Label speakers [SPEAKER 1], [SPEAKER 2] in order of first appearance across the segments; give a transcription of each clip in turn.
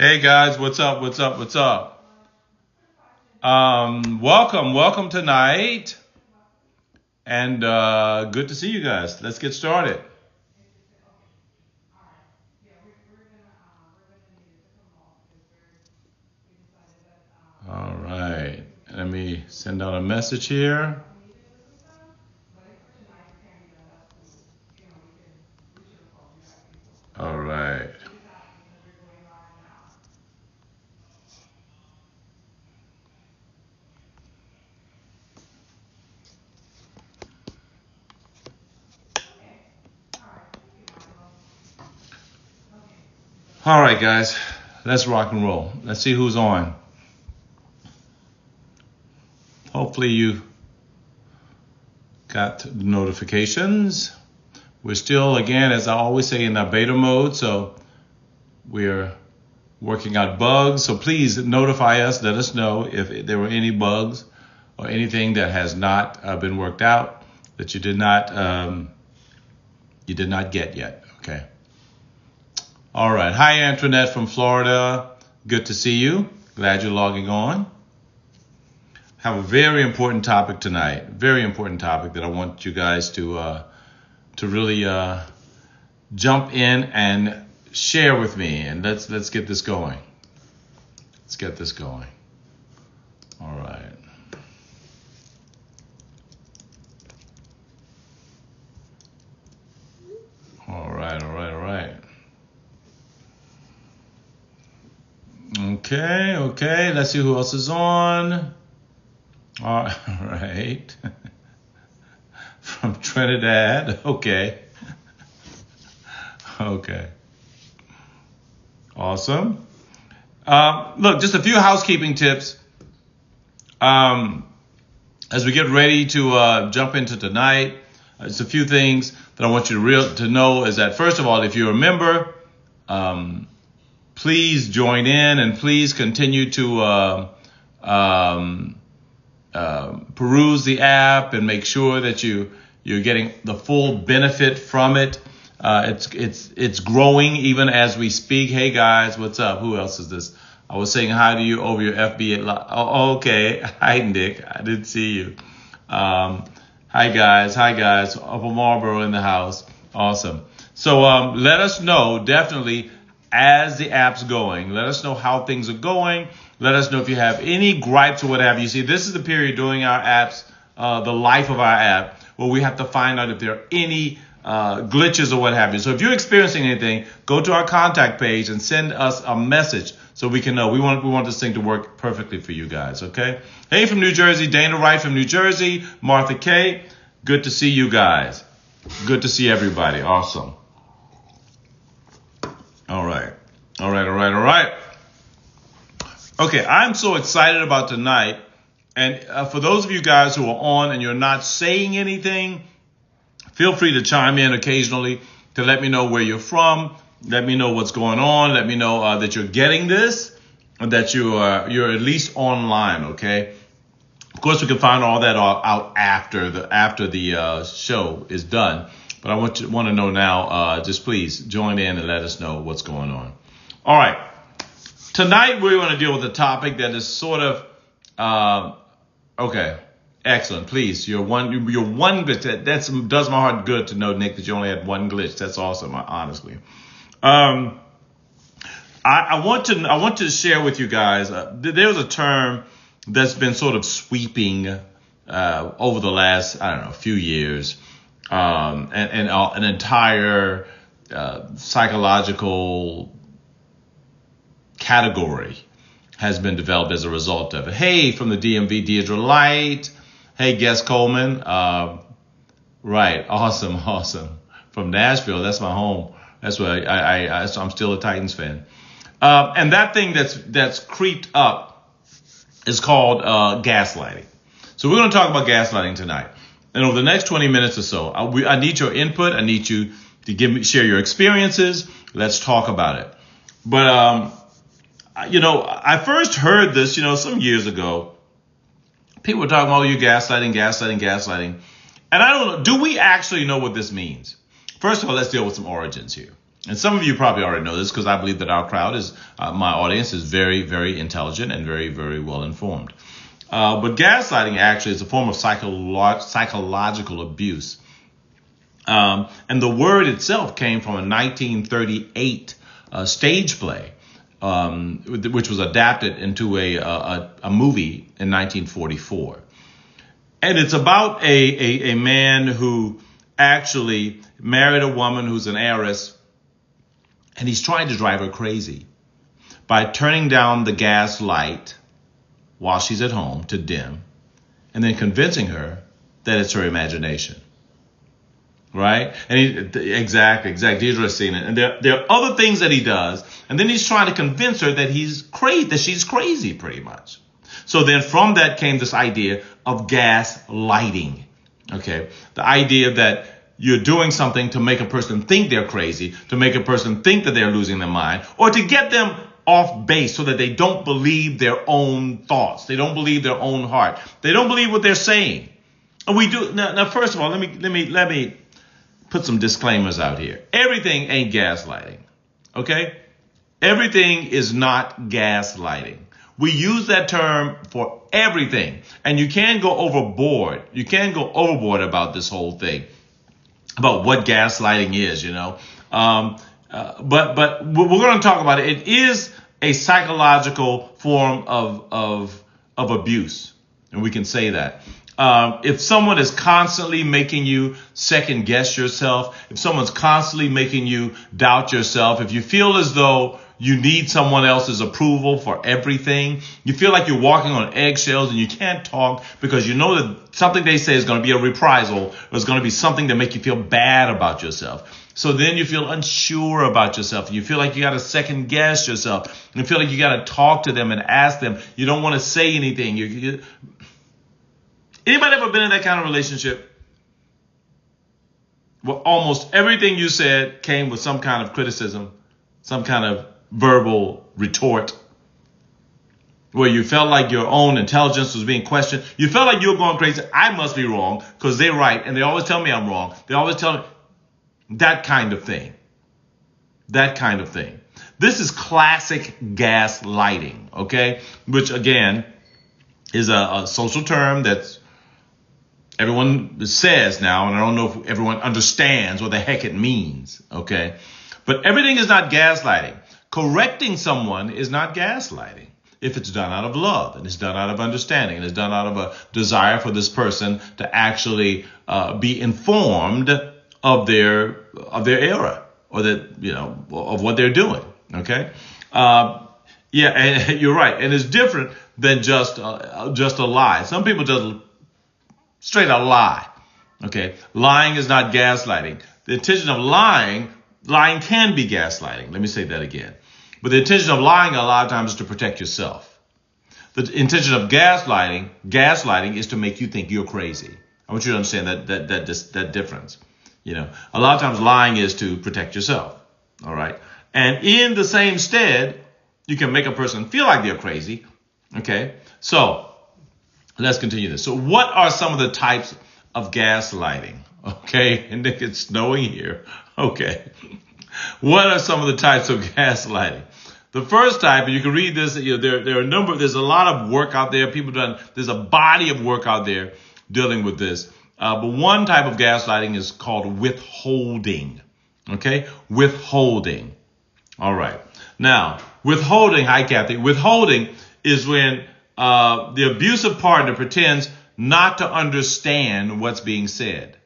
[SPEAKER 1] Hey guys, what's up? What's up? What's up? Welcome tonight, and good to see you guys. Let's get started. All right, let me send out a message here. All right. All right, guys, let's rock and roll. Let's see who's on. Hopefully you got the notifications. We're still, again, as I always say, in our beta mode, so we're working out bugs. So please notify us. Let us know if there were any bugs or anything that has not been worked out that you did not get yet. Okay. All right. Hi, Antoinette from Florida. Good to see you. Glad you're logging on. Have a very important topic tonight. Very important topic that I want you guys to really jump in and share with me. And let's get this going. Let's get this going. All right. All right. Okay. Let's see who else is on. All right. From Trinidad. Okay. Awesome. Look, just a few housekeeping tips. As we get ready to jump into tonight, just a few things that I want you to know is that, first of all, if you're a member, please join in and please continue to peruse the app and make sure that you're getting the full benefit from it. It's growing even as we speak. Hey guys, what's up? Who else is this? I was saying hi to you over your FB. Oh, okay. Hi, Nick. I didn't see you. Hi guys. Upper Marlboro in the house. Awesome. So let us know definitely as the app's going. Let us know how things are going. Let us know if you have any gripes or what have you. See, this is the period during our apps, the life of our app, where we have to find out if there are any glitches or what have you. So if you're experiencing anything, go to our contact page and send us a message so we can know. We want this thing to work perfectly for you guys, okay? Hey, from New Jersey, Dana Wright from New Jersey, Martha K. Good to see you guys. Good to see everybody. Awesome. All right. Okay, I'm so excited about tonight. And for those of you guys who are on and you're not saying anything, feel free to chime in occasionally to let me know where you're from. Let me know what's going on. Let me know that you're getting this, and that you're at least online. Okay. Of course, we can find all that out after the show is done. But I want to know now. Just please join in and let us know what's going on. All right. Tonight we're going to deal with a topic that is sort of okay. Excellent. Please, your one glitch. That does my heart good to know, Nick, that you only had one glitch. That's awesome, honestly. I want to share with you guys. There's a term that's been sort of sweeping over the last few years, and an entire psychological category has been developed as a result of it. Hey, from the DMV, Deidre Light. Hey, Guest Coleman. Right. Awesome. From Nashville. That's my home. That's where I'm still a Titans fan. And that thing that's creeped up is called gaslighting. So we're going to talk about gaslighting tonight. And over the next 20 minutes or so, I need your input. I need you to share your experiences. Let's talk about it. But, I first heard this, some years ago. People were talking about you gaslighting. And I don't know, do we actually know what this means? First of all, let's deal with some origins here. And some of you probably already know this because I believe that our crowd is, my audience is very, very intelligent and very, very well informed. But gaslighting actually is a form of psychological abuse. And the word itself came from a 1938 stage play, which was adapted into a movie in 1944. And it's about a man who actually married a woman who's an heiress, and he's trying to drive her crazy by turning down the gas light while she's at home to dim, and then convincing her that it's her imagination. Right? And exactly. He's just seen it. And there are other things that he does, and then he's trying to convince her that she's crazy, pretty much. So then from that came this idea of gaslighting. Okay, the idea that you're doing something to make a person think they're crazy, to make a person think that they're losing their mind, or to get them off base so that they don't believe their own thoughts. They don't believe their own heart. They don't believe what they're saying. And we do now. First of all, let me put some disclaimers out here. Everything ain't gaslighting. Okay? Everything is not gaslighting. We use that term for everything. And you can go overboard. You can go overboard about this whole thing, about what gaslighting is, you know. But we're going to talk about it. It is a psychological form of abuse. And we can say that. If someone is constantly making you second guess yourself, if someone's constantly making you doubt yourself, if you feel as though you need someone else's approval for everything, you feel like you're walking on eggshells and you can't talk because you know that something they say is going to be a reprisal, or it's going to be something to make you feel bad about yourself. So then you feel unsure about yourself, and you feel like you got to second guess yourself. You feel like you got to talk to them and ask them. You don't want to say anything. Anybody ever been in that kind of relationship where almost everything you said came with some kind of criticism, some kind of verbal retort, where you felt like your own intelligence was being questioned? You felt like you were going crazy. I must be wrong because they're right, and they always tell me I'm wrong. They always tell me that kind of thing. That kind of thing. This is classic gaslighting, okay? Which, again, is a social term that's everyone says now, and I don't know if everyone understands what the heck it means, okay? But everything is not gaslighting. Correcting someone is not gaslighting if it's done out of love, and it's done out of understanding, and it's done out of a desire for this person to actually be informed of their error, or that, you know, of what they're doing, okay? Yeah, and you're right, and it's different than just a lie. Some people just straight out lie. Okay, lying is not gaslighting. The intention of lying can be gaslighting. Let me say that again. But the intention of lying a lot of times is to protect yourself. The intention of gaslighting is to make you think you're crazy. I want you to understand that difference. You know, a lot of times lying is to protect yourself. All right, and in the same stead, you can make a person feel like they're crazy. Okay, so let's continue this. So what are some of the types of gaslighting? Okay, and it's snowing here. Okay. What are some of the types of gaslighting? The first type, and you can read this, you know, there are a number, there's a lot of work out there. There's a body of work out there dealing with this. But one type of gaslighting is called withholding. Okay? Withholding. All right. Now, withholding, hi Kathy, withholding is when the abusive partner pretends not to understand what's being said.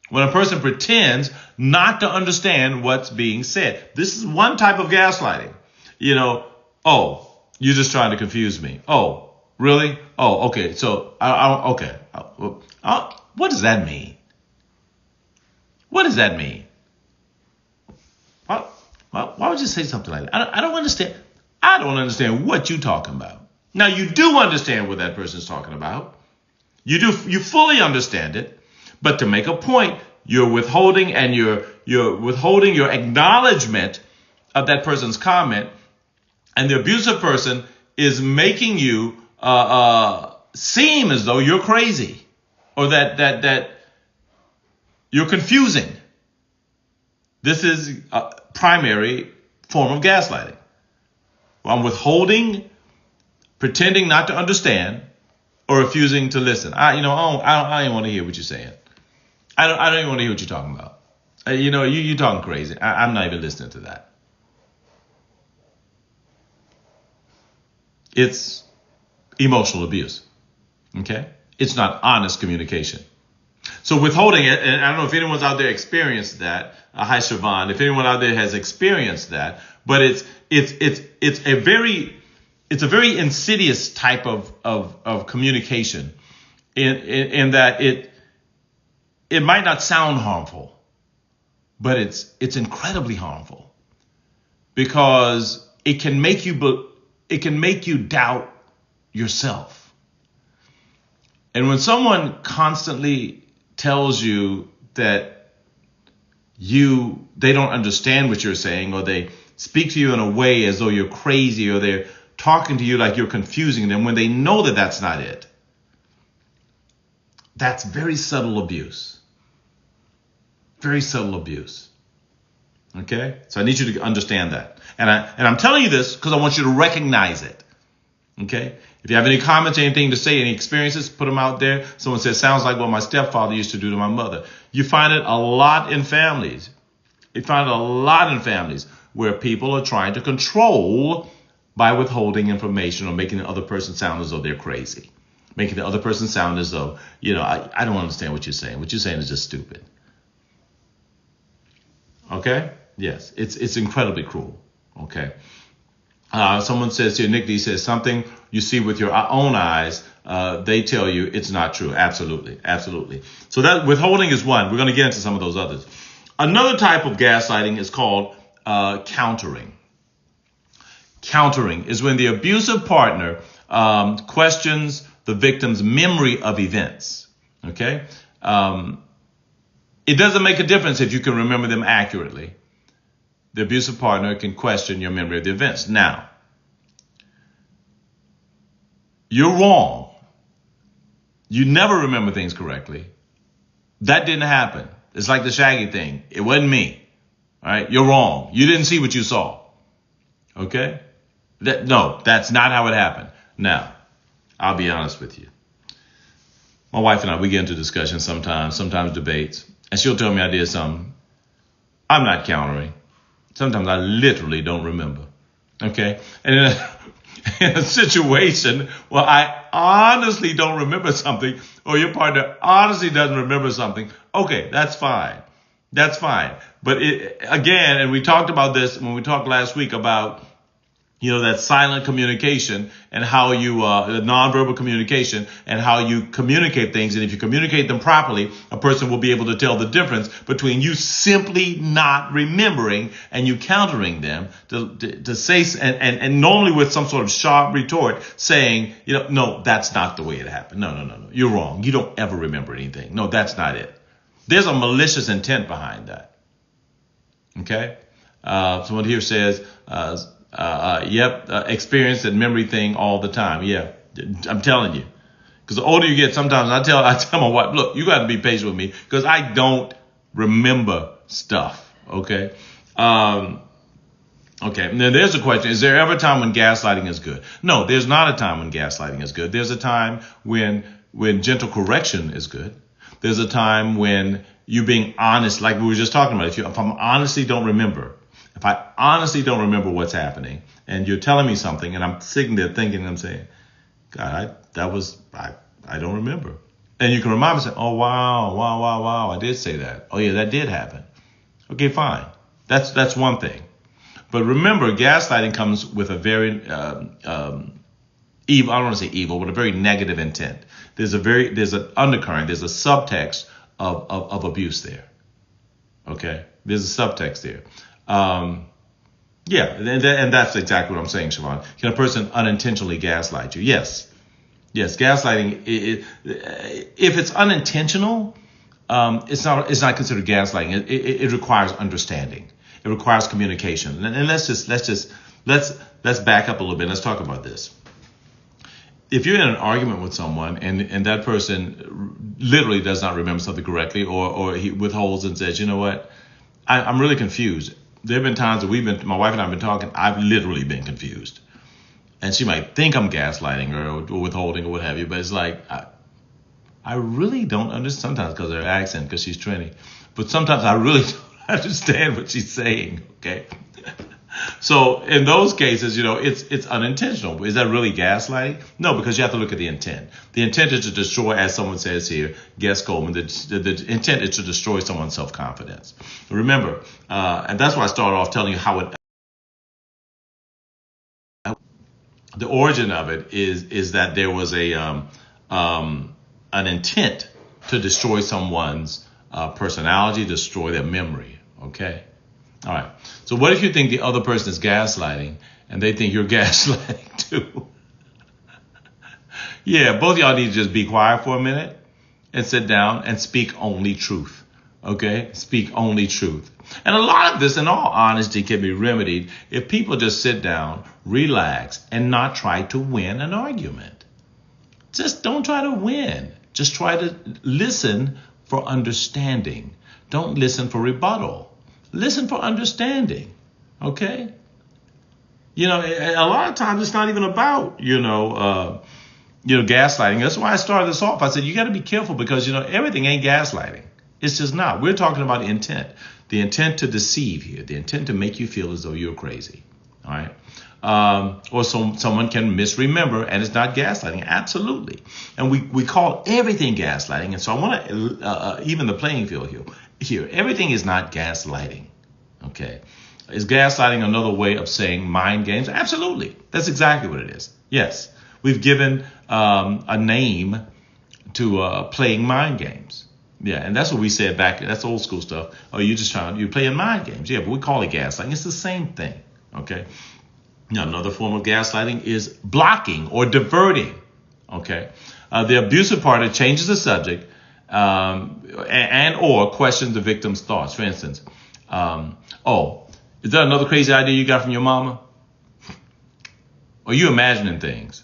[SPEAKER 1] When a person pretends not to understand what's being said. This is one type of gaslighting. You know, oh, you're just trying to confuse me. Oh, really? Oh, okay. So, okay. What does that mean? What does that mean? Why would you say something like that? I don't understand. I don't understand what you're talking about. Now, you do understand what that person's talking about. You fully understand it. But to make a point, you're withholding, and you're withholding your acknowledgement of that person's comment, and the abusive person is making you seem as though you're crazy, or that you're confusing. This is a primary form of gaslighting. I'm withholding, pretending not to understand, or refusing to listen. I don't even want to hear what you're saying. I don't even want to hear what you're talking about. You're talking crazy. I'm not even listening to that. It's emotional abuse. Okay? It's not honest communication. So withholding it, and I don't know if anyone's out there experienced that. Hi, Siobhan. If anyone out there has experienced that, but it's a very insidious type of communication, in that it might not sound harmful, but it's incredibly harmful, because it can make you doubt yourself. And when someone constantly tells you that they don't understand what you're saying, or they speak to you in a way as though you're crazy, or they're talking to you like you're confusing them when they know that that's not it, that's very subtle abuse. Very subtle abuse. Okay? So I need you to understand that. And I'm telling you this because I want you to recognize it. Okay? If you have any comments, anything to say, any experiences, put them out there. Someone says, sounds like what my stepfather used to do to my mother. You find it a lot in families. You find it a lot in families where people are trying to control by withholding information, or making the other person sound as though they're crazy. Making the other person sound as though, I don't understand what you're saying. What you're saying is just stupid. Okay? Yes, it's incredibly cruel. Okay? Someone says here, Nick D says, something you see with your own eyes, they tell you it's not true. Absolutely. Absolutely. So that withholding is one. We're going to get into some of those others. Another type of gaslighting is called countering. Countering is when the abusive partner questions the victim's memory of events. Okay? It doesn't make a difference if you can remember them accurately. The abusive partner can question your memory of the events. Now, you're wrong. You never remember things correctly. That didn't happen. It's like the Shaggy thing. It wasn't me. All right? You're wrong. You didn't see what you saw. Okay? No, that's not how it happened. Now, I'll be honest with you. My wife and I, we get into discussions sometimes debates, and she'll tell me I did something. I'm not countering. Sometimes I literally don't remember. Okay? And in a situation where I honestly don't remember something, or your partner honestly doesn't remember something, okay, that's fine. That's fine. But again, and we talked about this when we talked last week about, that silent communication, and how you, nonverbal communication, and how you communicate things. And if you communicate them properly, a person will be able to tell the difference between you simply not remembering and you countering them to say, and normally with some sort of sharp retort saying, no, that's not the way it happened. No. You're wrong. You don't ever remember anything. No, that's not it. There's a malicious intent behind that. Okay? Someone here says, experience that memory thing all the time. Yeah, I'm telling you. Because the older you get, sometimes I tell my wife, look, you got to be patient with me because I don't remember stuff. Okay. Okay. Now there's a question. Is there ever a time when gaslighting is good? No, there's not a time when gaslighting is good. There's a time when gentle correction is good. There's a time when you being honest, like we were just talking about. If I honestly don't remember what's happening, and you're telling me something, and I'm sitting there thinking, I'm saying, God, I don't remember. And you can remind me, say, oh, wow, I did say that. Oh, yeah, that did happen. Okay, fine. That's one thing. But remember, gaslighting comes with a very evil, I don't want to say evil, but a very negative intent. There's an undercurrent, there's a subtext of abuse there. Okay? There's a subtext there. And that's exactly what I'm saying, Siobhan. Can a person unintentionally gaslight you? Yes, gaslighting, if it's unintentional, it's not considered gaslighting. It requires understanding. It requires communication. And let's back up a little bit. Let's talk about this. If you're in an argument with someone and that person literally does not remember something correctly, or he withholds and says, you know what, I'm really confused. There have been times that my wife and I have been talking, I've literally been confused. And she might think I'm gaslighting her or withholding or what have you, but it's like, I really don't understand, sometimes because of her accent, because she's Trini. But sometimes I really don't understand what she's saying, okay? So in those cases, it's unintentional. Is that really gaslighting? No, because you have to look at the intent. The intent is to destroy, as someone says here, Guess Coleman, the intent is to destroy someone's self-confidence. Remember, and that's why I started off telling you how the origin of it is that there was an intent to destroy someone's personality, destroy their memory, okay? All right. So what if you think the other person is gaslighting and they think you're gaslighting too? Yeah, both of y'all need to just be quiet for a minute and sit down and speak only truth. Okay? Speak only truth. And a lot of this, in all honesty, can be remedied if people just sit down, relax, and not try to win an argument. Just don't try to win. Just try to listen for understanding. Don't listen for rebuttal. Listen for understanding, okay? A lot of times it's not even about, gaslighting. That's why I started this off. I said, you got to be careful because, everything ain't gaslighting. It's just not. We're talking about intent. The intent to deceive here. The intent to make you feel as though you're crazy, all right? Or someone can misremember, and it's not gaslighting. Absolutely. And we call everything gaslighting. And so I want to even the playing field here. Everything is not gaslighting. Okay. Is gaslighting another way of saying mind games? Absolutely. That's exactly what it is. Yes. We've given a name to playing mind games. Yeah. And that's what we said back. That's old school stuff. Oh, you're playing mind games. Yeah. But we call it gaslighting. It's the same thing. Okay. Now, another form of gaslighting is blocking or diverting. Okay. The abusive partner changes the subject and or questions the victim's thoughts. For instance, is that another crazy idea you got from your mama? Or you imagining things?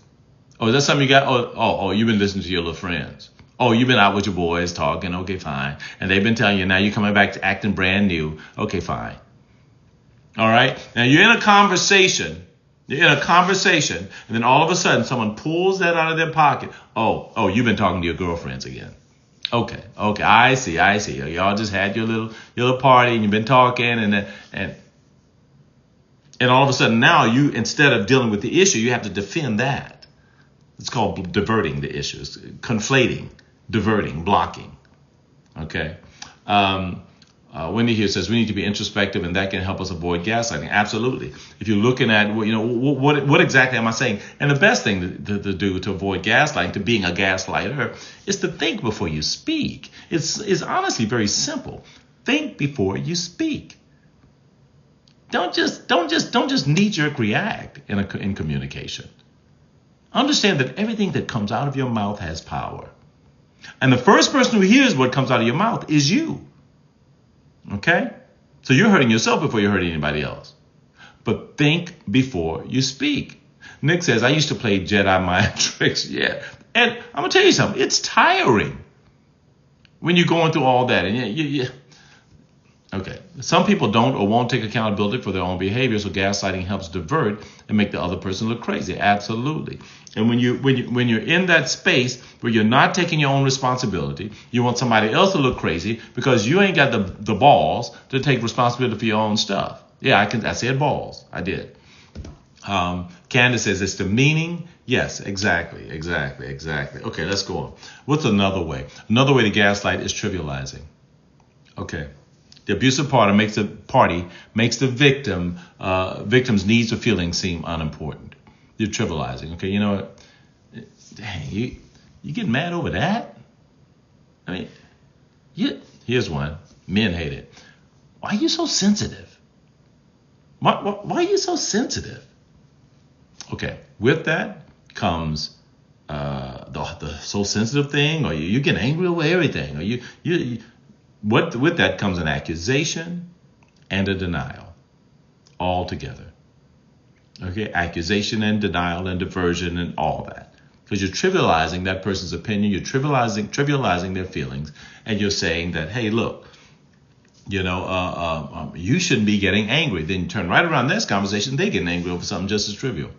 [SPEAKER 1] Oh, is that something you got? Oh, you've been listening to your little friends. Oh, you've been out with your boys talking. Okay, fine. And they've been telling you now you're coming back to acting brand new. Okay, fine. All right. Now you're in a conversation. And then all of a sudden someone pulls that out of their pocket. Oh, you've been talking to your girlfriends again. Okay, I see. Y'all just had your little party and you've been talking and all of a sudden now you, instead of dealing with the issue, you have to defend that. It's called diverting the issues, conflating, diverting, blocking. Okay. Wendy here says we need to be introspective and that can help us avoid gaslighting. Absolutely. If you're looking at, what exactly am I saying? And the best thing to do to avoid gaslighting, to being a gaslighter, is to think before you speak. It's honestly very simple. Think before you speak. Don't just knee-jerk react in communication. Understand that everything that comes out of your mouth has power. And the first person who hears what comes out of your mouth is you. Okay? So you're hurting yourself before you're hurting anybody else. But think before you speak. Nick says, I used to play Jedi mind tricks. Yeah. And I'm going to tell you something. It's tiring when you're going through all that. And Okay. Some people don't or won't take accountability for their own behavior, so gaslighting helps divert and make the other person look crazy. Absolutely. And when you're in that space where you're not taking your own responsibility, you want somebody else to look crazy because you ain't got the balls to take responsibility for your own stuff. Yeah, I said balls. I did. Candace says it's demeaning. Yes, exactly. Okay, let's go on. What's another way? Another way to gaslight is trivializing. Okay. The abusive party makes the victim's needs or feelings seem unimportant. You're trivializing. Okay, you know what? Dang, you get mad over that? I mean, here's one. Men hate it. Why are you so sensitive? Why are you so sensitive? Okay, with that comes the so sensitive thing, or you get angry over everything, or you with that comes an accusation and a denial all together. Okay, accusation and denial and diversion and all that. Because you're trivializing that person's opinion, you're trivializing their feelings, and you're saying that, hey, look, You shouldn't be getting angry. Then you turn right around this conversation, they get angry over something just as trivial.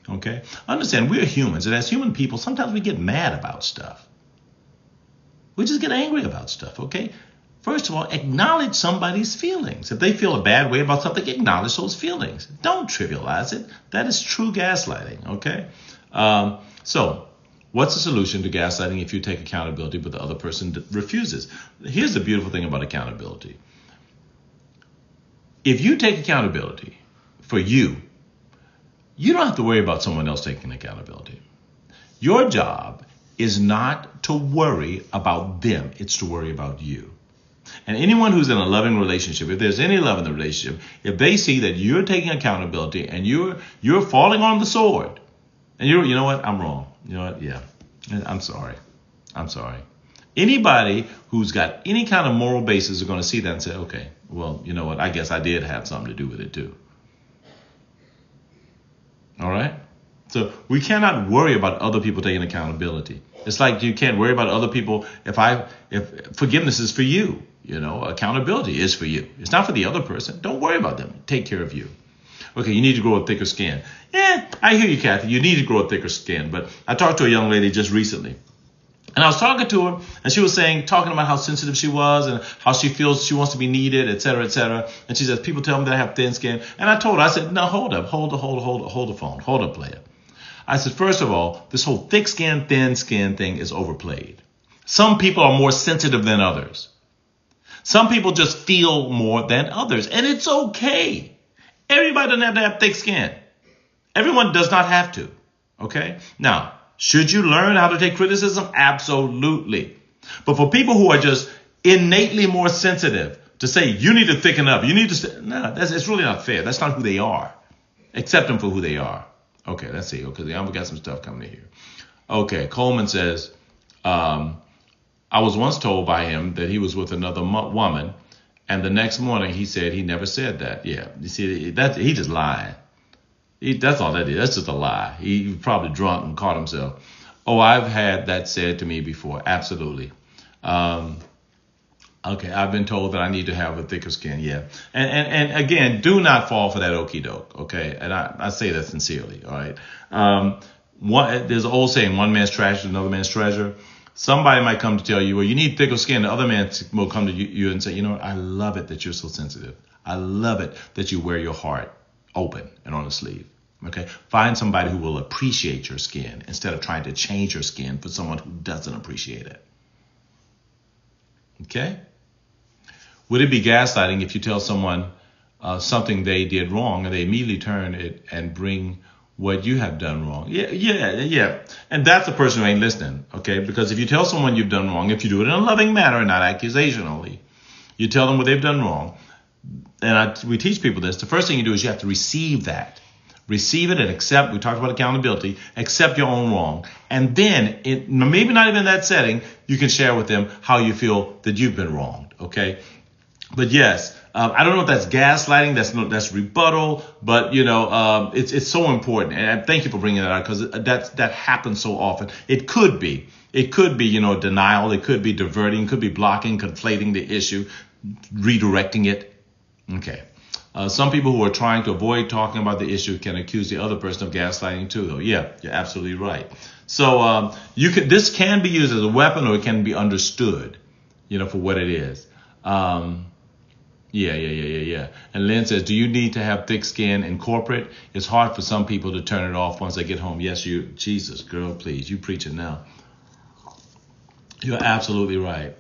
[SPEAKER 1] Okay? Understand, we're humans, and as human people, sometimes we get mad about stuff. We just get angry about stuff, okay? First of all, acknowledge somebody's feelings. If they feel a bad way about something, acknowledge those feelings. Don't trivialize it. That is true gaslighting, okay? So, what's the solution to gaslighting if you take accountability but the other person refuses? Here's the beautiful thing about accountability. If you take accountability for you, you don't have to worry about someone else taking accountability. Your job is not to worry about them. It's to worry about you. And anyone who's in a loving relationship, if there's any love in the relationship, if they see that you're taking accountability and you're falling on the sword, and you know what, I'm wrong. You know what, yeah, I'm sorry. Anybody who's got any kind of moral basis are going to see that and say, okay, well, you know what, I guess I did have something to do with it too. All right? So we cannot worry about other people taking accountability. It's like you can't worry about other people if forgiveness is for you. Accountability is for you. It's not for the other person. Don't worry about them. Take care of you. Okay, you need to grow a thicker skin. Yeah, I hear you, Kathy. You need to grow a thicker skin. But I talked to a young lady just recently. And I was talking to her, and she was talking about how sensitive she was and how she feels she wants to be needed, et cetera, et cetera. And she says, people tell me that I have thin skin. And I told her, I said, no, hold up, hold the phone, hold up, player. I said, first of all, this whole thick skin, thin skin thing is overplayed. Some people are more sensitive than others. Some people just feel more than others, and it's okay. Everybody doesn't have to have thick skin. Everyone does not have to, okay? Now, should you learn how to take criticism? Absolutely. But for people who are just innately more sensitive, to say, you need to thicken up, it's really not fair. That's not who they are. Accept them for who they are. Okay, let's see. Okay, I've got some stuff coming in here. Okay, Coleman says, I was once told by him that he was with another woman, and the next morning he said he never said that. Yeah, you see, he just lied. That's all that is. That's just a lie. He was probably drunk and caught himself. Oh, I've had that said to me before. Absolutely. Okay, I've been told that I need to have a thicker skin. Yeah. And again, do not fall for that okie doke. Okay. And I say that sincerely. All right. There's an old saying, one man's trash is another man's treasure. Somebody might come to tell you, well, you need thicker skin. The other man will come to you and say, I love it that you're so sensitive. I love it that you wear your heart open and on a sleeve. Okay. Find somebody who will appreciate your skin instead of trying to change your skin for someone who doesn't appreciate it. Okay. Would it be gaslighting if you tell someone something they did wrong and they immediately turn it and bring what you have done wrong? Yeah. And that's the person who ain't listening, okay? Because if you tell someone you've done wrong, if you do it in a loving manner, not accusationally, you tell them what they've done wrong. And we teach people this. The first thing you do is you have to receive that. Receive it and accept. We talked about accountability. Accept your own wrong. And then, maybe not even in that setting, you can share with them how you feel that you've been wronged, okay? But yes, I don't know if that's gaslighting, that's rebuttal, but it's so important. And thank you for bringing that out, because that happens so often. It could be denial. It could be diverting, could be blocking, conflating the issue, redirecting it. Okay. Some people who are trying to avoid talking about the issue can accuse the other person of gaslighting too, though. Yeah, you're absolutely right. So this can be used as a weapon, or it can be understood, for what it is. Yeah. And Lynn says, do you need to have thick skin in corporate? It's hard for some people to turn it off once they get home. Yes, Jesus, girl, please, you preach it now. You're absolutely right.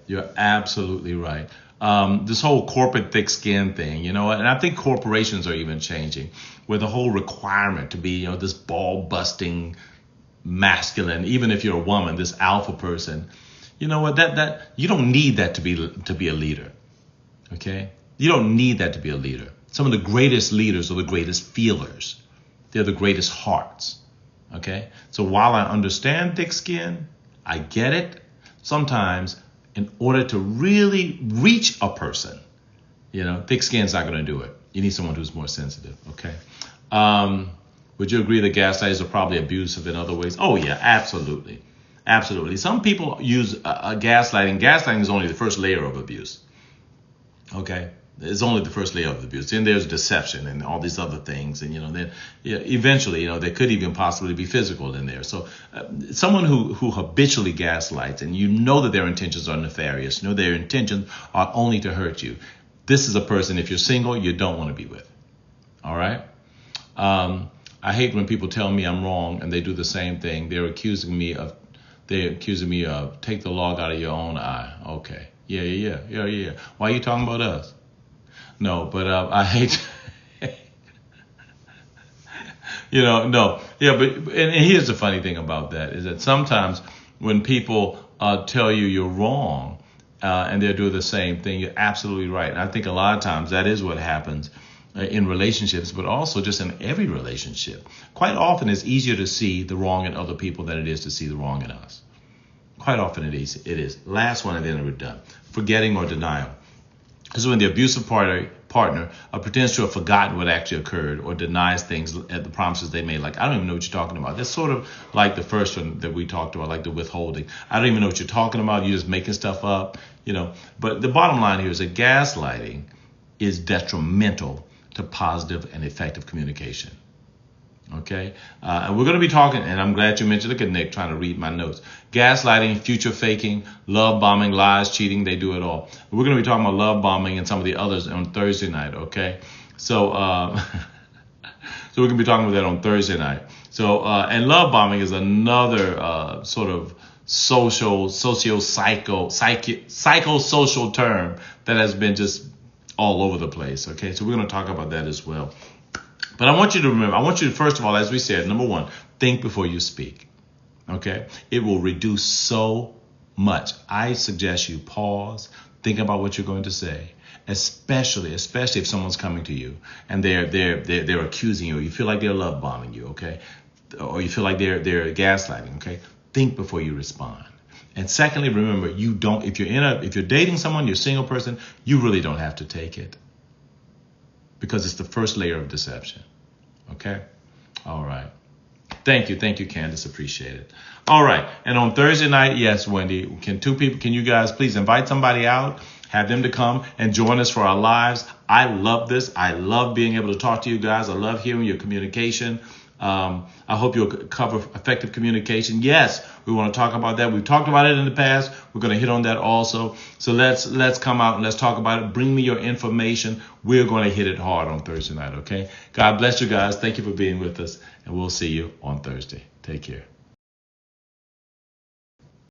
[SPEAKER 1] This whole corporate thick skin thing, and I think corporations are even changing, where the whole requirement to be, this ball busting masculine, even if you're a woman, this alpha person, that you don't need that to be a leader. Okay? You don't need that to be a leader. Some of the greatest leaders are the greatest feelers. They're the greatest hearts. Okay? So while I understand thick skin, I get it. Sometimes in order to really reach a person, thick skin's not going to do it. You need someone who's more sensitive. Okay? Would you agree that gaslighters are probably abusive in other ways? Oh yeah, absolutely. Absolutely. Some people use gaslighting. Gaslighting is only the first layer of abuse. Okay. It's only the first layer of the abuse. Then there's deception and all these other things. And, then eventually, there could even possibly be physical in there. So someone who habitually gaslights, and you know that their intentions are nefarious, their intentions are only to hurt you. This is a person, if you're single, you don't want to be with. All right? I hate when people tell me I'm wrong and they do the same thing. They're accusing me of take the log out of your own eye. Okay. Yeah. Why are you talking about us? No, but I hate, no. Yeah, but and here's the funny thing about that is that sometimes when people tell you you're wrong and they're doing the same thing, you're absolutely right. And I think a lot of times that is what happens in relationships, but also just in every relationship. Quite often it's easier to see the wrong in other people than it is to see the wrong in us. Quite often it is. Last one and then we're done. Forgetting or denial. This is when the abusive partner pretends to have forgotten what actually occurred or denies things at the promises they made. Like, I don't even know what you're talking about. That's sort of like the first one that we talked about, like the withholding. I don't even know what you're talking about. You're just making stuff up, But the bottom line here is that gaslighting is detrimental to positive and effective communication. Okay, and we're going to be talking, and I'm glad you mentioned, look at Nick trying to read my notes. Gaslighting, future faking, love bombing, lies, cheating, they do it all. We're going to be talking about love bombing and some of the others on Thursday night, okay? So so we're going to be talking about that on Thursday night. So, and love bombing is another sort of psychosocial term that has been just all over the place, okay? So we're going to talk about that as well. But I want you to remember, first of all, as we said, number one, think before you speak, okay? It will reduce so much. I suggest you pause, think about what you're going to say, especially if someone's coming to you and they're accusing you, or you feel like they're love bombing you, okay? Or you feel like they're gaslighting, okay? Think before you respond. And secondly, remember, if you're dating someone, you're a single person, you really don't have to take it. Because it's the first layer of deception. Okay? All right. Thank you, Candace. Appreciate it. All right. And on Thursday night, yes, Wendy, can you guys please invite somebody out, have them to come and join us for our lives? I love this. I love being able to talk to you guys. I love hearing your communication. I hope you'll cover effective communication. Yes, we want to talk about that. We've talked about it in the past. We're going to hit on that also. So let's come out and let's talk about it. Bring me your information. We're going to hit it hard on Thursday night, okay? God bless you guys. Thank you for being with us, and we'll see you on Thursday. Take care.